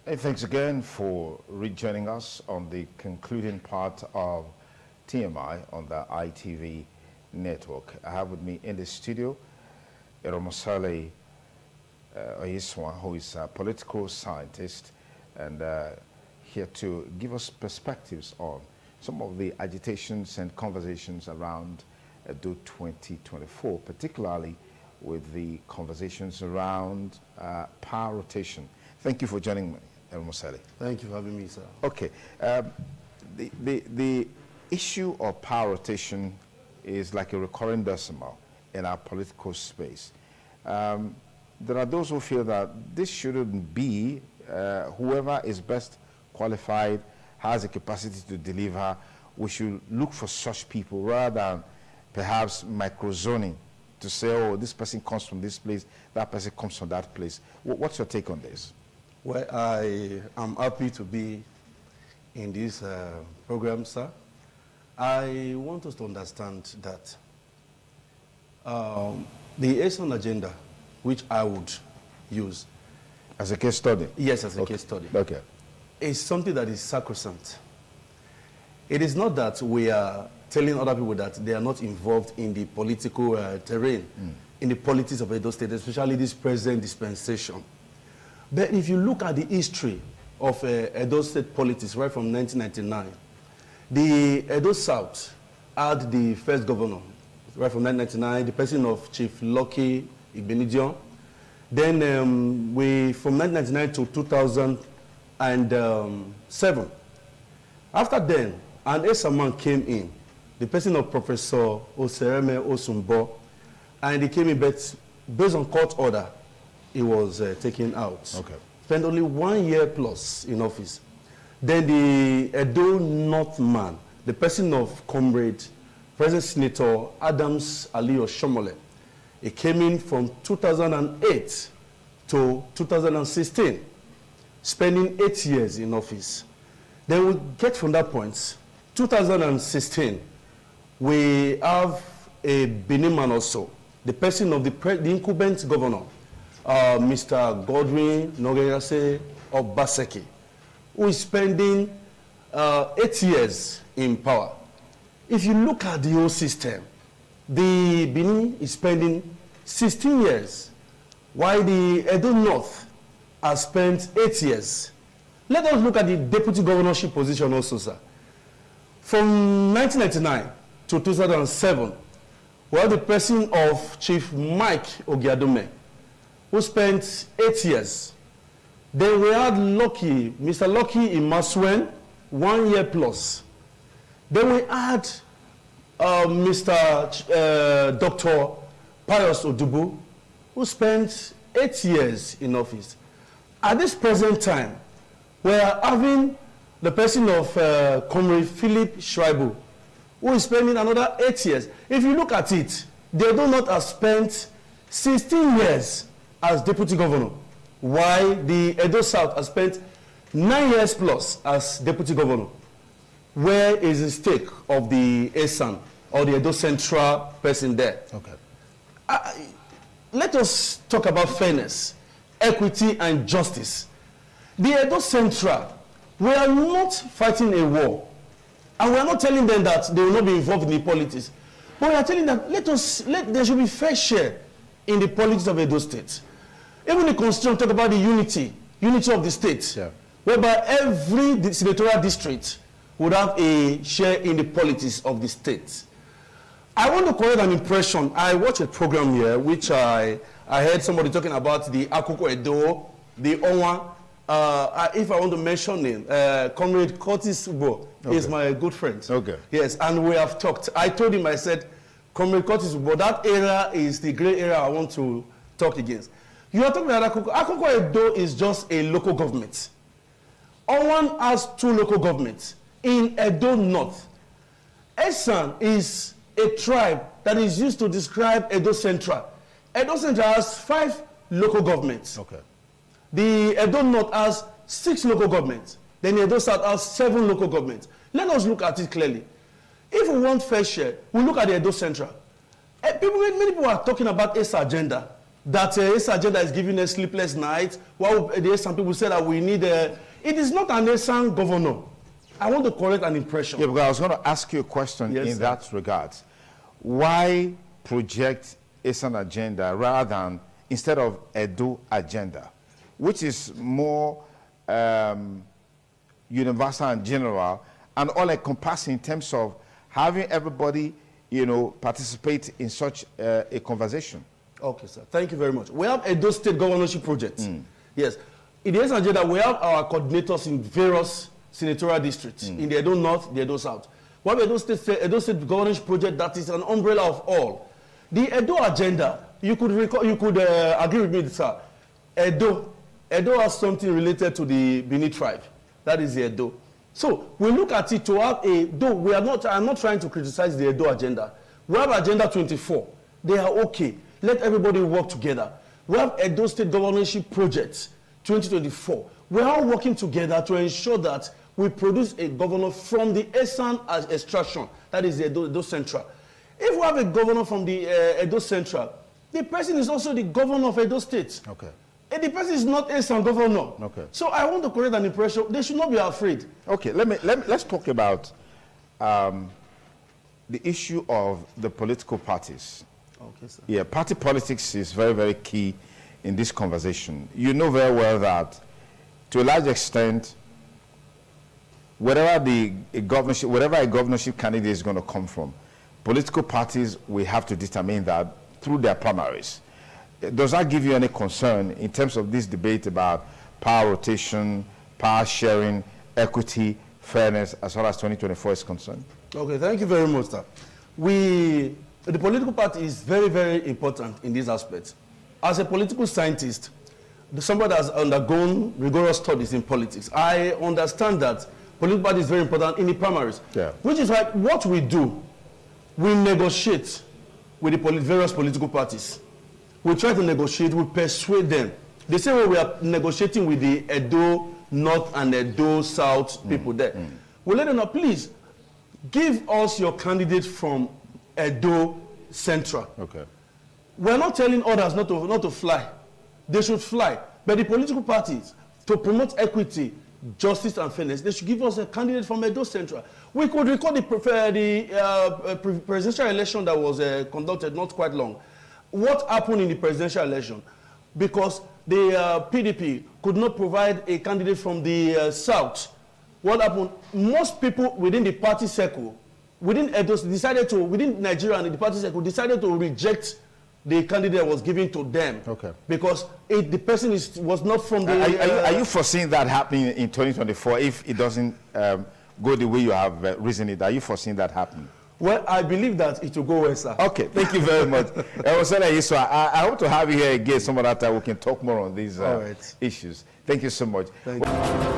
Hey, thanks again for rejoining us on the concluding part of TMI on the ITV network. I have with me in the studio Edo History, who is a political scientist and here to give us perspectives on some of the agitations and conversations around Edo 2024, particularly with the conversations around power rotation. Thank you for joining me, Edo Musale. Thank you for having me, sir. Okay. The issue of power rotation is like a recurring decimal in our political space. There are those who feel that this shouldn't be whoever is best qualified, has the capacity to deliver. We should look for such people rather than perhaps microzoning to say, oh, this person comes from this place, that person comes from that place. What's your take on this? Well, I am happy to be in this program, sir. I want us to understand that the ESON agenda, which I would use. As a case study? Yes, as a case study. Okay. Is something that is sacrosanct. It is not that we are telling other people that they are not involved in the political terrain, in the politics of Edo State, especially this present dispensation. But if you look at the history of Edo State politics right from 1999, the Edo South had the first governor right from 1999, the person of Chief Lucky Igbenidion. Then from 1999 to 2007. After then, an Esaman came in, the person of Professor Osereme Osumbo, and he came in, but based on court order, he was taken out. Okay. Spent only 1 year plus in office. Then the Edo North man, the person of Comrade President Senator Adams Ali Oshomole, he came in from 2008 to 2016, spending 8 years in office. Then we get from that point, 2016, we have a Benin man also, the person of the incumbent governor, Mr. Godwin Nogayase of Baseki, who is spending 8 years in power. If you look at the whole system, the Benin is spending 16 years, while the Edo North has spent 8 years. Let us look at the deputy governorship position also, sir. From 1999 to 2007, we have the person of Chief Mike Ogiadome, who spent 8 years. Then we had Mr. Lucky Imasuen, 1 year plus. Then we had Mr. Dr. Pius Odubu, who spent 8 years in office. At this present time, we are having the person of Comrade Philip Schreiber, who is spending another 8 years. If you look at it, they do not have spent 16 years as deputy governor, while the Edo South has spent 9 years plus as deputy governor. Where is the stake of the ESAN or the Edo Central person there? Okay. Let us talk about fairness, equity, and justice. The Edo Central, we are not fighting a war. And we are not telling them that they will not be involved in the politics. But we are telling them, there should be fair share in the politics of Edo State. Even the Constitution talk about the unity of the state, whereby every senatorial district would have a share in the politics of the state. I want to correct an impression. I watched a program here, which I heard somebody talking about the Akoko Edo, the Onwa. If I want to mention him, Comrade Curtis Ubo is my good friend. Okay. Yes, and we have talked. I told him, I said, Comrade Curtis Ubo, that area is the gray area I want to talk against. You are talking about Akoko. Akoko Edo is just a local government. Onwan has 2 local governments in Edo North. Esan is a tribe that is used to describe Edo Central. Edo Central has 5 local governments. Okay. The Edo North has 6 local governments. Then the Edo South has 7 local governments. Let us look at it clearly. If we want fair share, we look at the Edo Central. Many people are talking about ESA agenda. that ASA agenda is giving us sleepless nights. While there are some people say that we need it is not an ASA governor. I want to correct an impression. Yeah, because I was going to ask you a question in that regard. Why project ASA agenda rather than instead of Edo agenda, which is more universal and general and all encompassing in terms of having everybody, you know, participate in such a conversation? Okay, sir. Thank you very much. We have Edo State Governorship Project. Yes. In the agenda, we have our coordinators in various senatorial districts, in the Edo North, the Edo South. We have Edo State Governorship Project that is an umbrella of all. The Edo agenda, you could agree with me, sir. Edo has something related to the Bini tribe. That is the Edo. So we look at it to have though I'm not trying to criticize the Edo agenda. We have Agenda 24. They are okay. Let everybody work together. We have Edo State Governorship Project 2024. We are all working together to ensure that we produce a governor from the Esan extraction. That is the Edo Central. If we have a governor from the Edo Central, the person is also the governor of Edo State. Okay. And the person is not Esan governor. Okay. So I want to correct an impression. They should not be afraid. Okay. Let's talk about the issue of the political parties. Okay, sir. Yeah, party politics is very, very key in this conversation. You know very well that, to a large extent, whatever a governorship candidate is going to come from, political parties will have to determine that through their primaries. Does that give you any concern in terms of this debate about power rotation, power sharing, equity, fairness, as far as 2024 is concerned? Okay, thank you very much, sir. The political party is very, very important in this aspect. As a political scientist, somebody that has undergone rigorous studies in politics, I understand that political party is very important in the primaries. Yeah. Which is why what we do, we negotiate with the various political parties. We try to negotiate, we persuade them. The same way we are negotiating with the Edo North and Edo South people there. We let them know, please, give us your candidate from Edo Central. Okay. We're not telling others not to fly. They should fly. But the political parties, to promote equity, justice, and fairness, they should give us a candidate from Edo Central. We could recall the presidential election that was conducted not quite long. What happened in the presidential election? Because the PDP could not provide a candidate from the South. What happened? Most people within the party circle, within Edo, within Nigeria and the party circle, decided to reject the candidate that was given to them. Okay. Because the person was not from the... Are you foreseeing that happening in 2024 if it doesn't go the way you have reasoned it? Are you foreseeing that happening? Well, I believe that it will go well, sir. Okay, thank you very much. I hope to have you here again some other time. We can talk more on these issues. Thank you so much. Thank you.